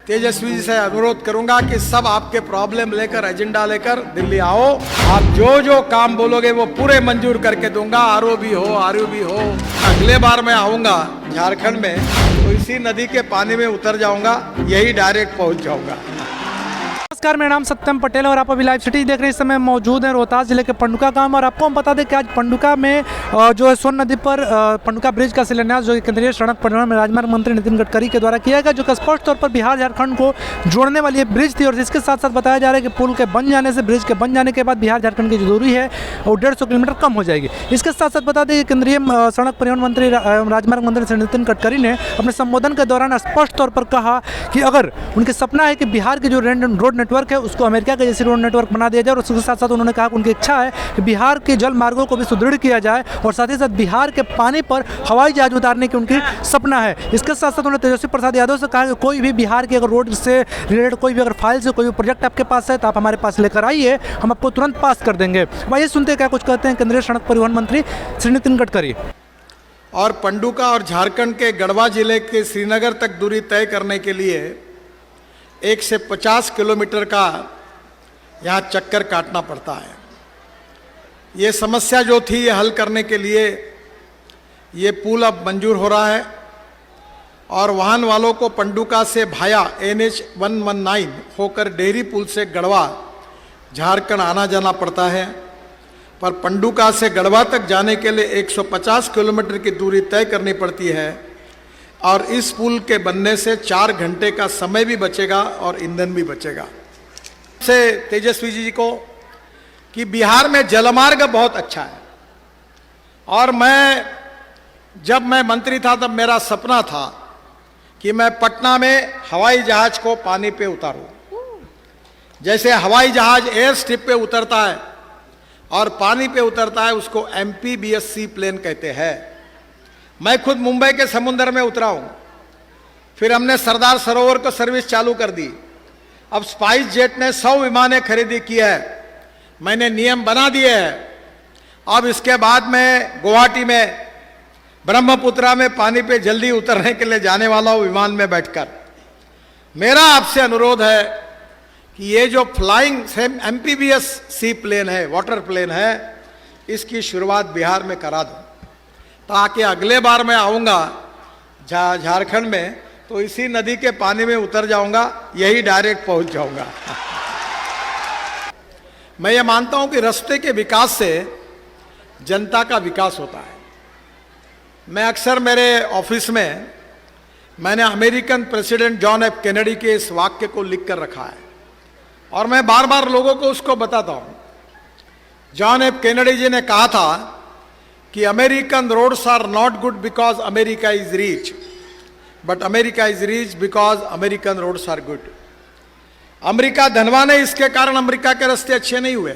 तेजस्वी जी से अनुरोध करूंगा कि सब आपके प्रॉब्लम लेकर एजेंडा लेकर दिल्ली आओ। आप जो जो काम बोलोगे वो पूरे मंजूर करके दूंगा। आरओबी हो, आरयूबी हो। अगले बार मैं आऊंगा झारखंड में तो इसी नदी के पानी में उतर जाऊंगा, यही डायरेक्ट पहुंच जाऊंगा। नमस्कार, मेरा नाम सत्यम पटेल और आप अभी लाइव सिटी देख रहे हैं। इस समय मौजूद हैं रोहतास जिले के पंडुका गांव और आपको हम बता दें कि आज पंडुका में जो है सोन नदी पर पंडुका ब्रिज का शिलान्यास जो केंद्रीय सड़क परिवहन में राजमार्ग मंत्री नितिन गडकरी के द्वारा किया गया, जो कि स्पष्ट तौर पर बिहार झारखंड को जोड़ने वाली ये ब्रिज थी। और इसके साथ साथ बताया जा रहा है कि पुल के बन जाने से, ब्रिज के बन जाने के बाद बिहार झारखंड की जो दूरी है वो 150 किलोमीटर कम हो जाएगी। इसके साथ साथ बता दें कि केंद्रीय सड़क परिवहन मंत्री राजमार्ग मंत्री नितिन गडकरी ने अपने संबोधन के दौरान स्पष्ट तौर पर कहा कि अगर उनके सपना है कि बिहार के जो रोड नेटवर्क है उसको अमेरिका के जैसे रोड नेटवर्क बना दिया जाए, और उसके साथ साथ उन्होंने कहा कि उनकी इच्छा है कि बिहार के जल मार्गों को भी सुदृढ़ किया जाए और साथ ही साथ बिहार के पानी पर हवाई जहाज उतारने की उनकी सपना है। इसके साथ साथ उन्होंने तेजस्वी प्रसाद यादव से कहा कि कोई भी बिहार के अगर रोड से रिलेटेड कोई भी अगर फाइल से कोई भी प्रोजेक्ट आपके पास है तो आप हमारे पास लेकर आइए, हम आपको तुरंत पास कर देंगे। वही सुनते क्या कुछ कहते हैं केंद्रीय सड़क परिवहन मंत्री श्री नितिन गडकरी। और पंडुका और झारखंड के गढ़वा जिले के श्रीनगर तक दूरी तय करने के लिए 1 से 50 किलोमीटर का यहाँ चक्कर काटना पड़ता है। ये समस्या जो थी ये हल करने के लिए ये पुल अब मंजूर हो रहा है और वाहन वालों को पंडुका से भाया NH 119 होकर डेहरी पुल से गढ़वा झारखंड आना जाना पड़ता है। पर पंडुका से गढ़वा तक जाने के लिए 150 किलोमीटर की दूरी तय करनी पड़ती है और इस पुल के बनने से 4 घंटे का समय भी बचेगा और ईंधन भी बचेगा। से तेजस्वी जी को कि बिहार में जलमार्ग बहुत अच्छा है और जब मैं मंत्री था तब मेरा सपना था कि मैं पटना में हवाई जहाज को पानी पे उतारूं। जैसे हवाई जहाज एयर स्ट्रिप पे उतरता है और पानी पे उतरता है, उसको MPBSC प्लेन कहते हैं। मैं खुद मुंबई के समुद्र में उतरा हूं, फिर हमने सरदार सरोवर को सर्विस चालू कर दी। अब स्पाइस जेट ने 100 विमानें खरीदी की है, मैंने नियम बना दिए हैं। अब इसके बाद में गुवाहाटी में ब्रह्मपुत्रा में पानी पे जल्दी उतरने के लिए जाने वाला हूं विमान में बैठकर। मेरा आपसे अनुरोध है कि ये जो फ्लाइंग MPBSC प्लेन है, वाटर प्लेन है, इसकी शुरुआत बिहार में करा दो ताकि अगले बार मैं आऊँगा झारखंड में तो इसी नदी के पानी में उतर जाऊंगा, यही डायरेक्ट पहुंच जाऊंगा। मैं ये मानता हूं कि रास्ते के विकास से जनता का विकास होता है। मैं अक्सर मेरे ऑफिस में मैंने American president John F Kennedy के इस वाक्य को लिख कर रखा है और मैं बार बार लोगों को उसको बताता हूं। जॉन F कैनेडी जी ने कहा था कि American roads are not good because America is rich, but America is rich because American roads are good. America धनवान है, इसके कारण अमेरिका के रास्ते अच्छे नहीं हुए,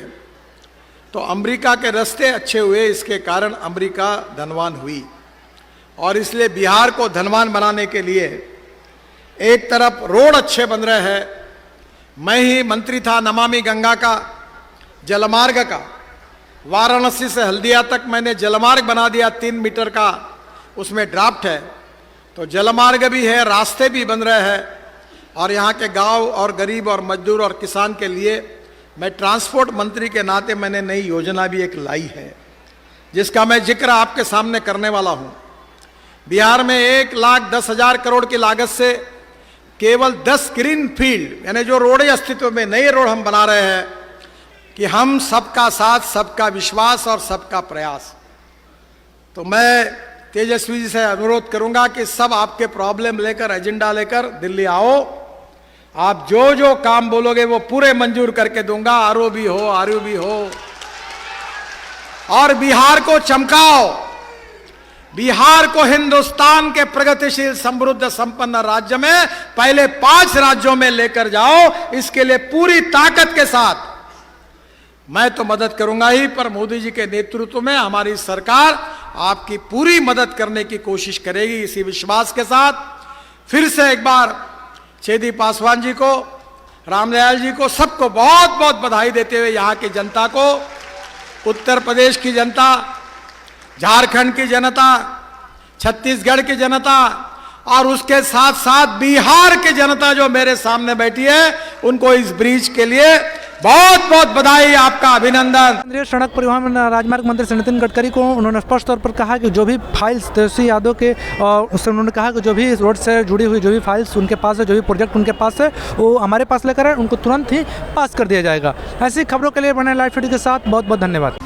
तो अमेरिका के रास्ते अच्छे हुए, इसके कारण अमेरिका धनवान हुई। और इसलिए बिहार को धनवान बनाने के लिए एक तरफ रोड अच्छे बन रहे हैं। मैं ही मंत्री था नमामि गंगा का, जलमार्ग का। वाराणसी से हल्दिया तक मैंने जलमार्ग बना दिया, 3 मीटर का उसमें ड्राफ्ट है। तो जलमार्ग भी है, रास्ते भी बन रहे हैं और यहाँ के गांव और गरीब और मजदूर और किसान के लिए मैं ट्रांसपोर्ट मंत्री के नाते मैंने नई योजना भी एक लाई है, जिसका मैं जिक्र आपके सामने करने वाला हूँ। बिहार में 1,10,000 करोड़ की लागत से केवल 10 ग्रीन फील्ड, यानी जो रोड अस्तित्व में नए रोड हम बना रहे हैं कि हम सबका साथ, सबका विश्वास और सबका प्रयास। तो मैं तेजस्वी जी से अनुरोध करूंगा कि सब आपके प्रॉब्लम लेकर एजेंडा लेकर दिल्ली आओ। आप जो जो काम बोलोगे वो पूरे मंजूर करके दूंगा। आरओबी हो, आरयूबी हो। और बिहार को चमकाओ, बिहार को हिंदुस्तान के प्रगतिशील समृद्ध संपन्न राज्य में पहले 5 राज्यों में लेकर जाओ। इसके लिए पूरी ताकत के साथ मैं तो मदद करूंगा ही, पर मोदी जी के नेतृत्व में हमारी सरकार आपकी पूरी मदद करने की कोशिश करेगी। इसी विश्वास के साथ फिर से एक बार छेदी पासवान जी को, रामदयाल जी को, सबको बहुत बहुत बधाई देते हुए यहाँ की जनता को, उत्तर प्रदेश की जनता, झारखंड की जनता, छत्तीसगढ़ की जनता और उसके साथ साथ बिहार की जनता जो मेरे सामने बैठी है उनको इस ब्रिज के लिए बहुत बहुत बधाई, आपका अभिनंदन। केंद्रीय सड़क परिवहन राजमार्ग मंत्री श्री नितिन गडकरी को उन्होंने स्पष्ट तौर पर कहा कि जो भी फाइल्स तेजस्वी यादव के उससे उन्होंने कहा कि जो भी रोड से जुड़ी हुई जो भी फाइल्स उनके पास है, जो भी प्रोजेक्ट उनके पास है, वो हमारे पास लेकर आए, उनको तुरंत ही पास कर दिया जाएगा। ऐसी खबरों के लिए बने लाइव सिटी के साथ बहुत बहुत धन्यवाद।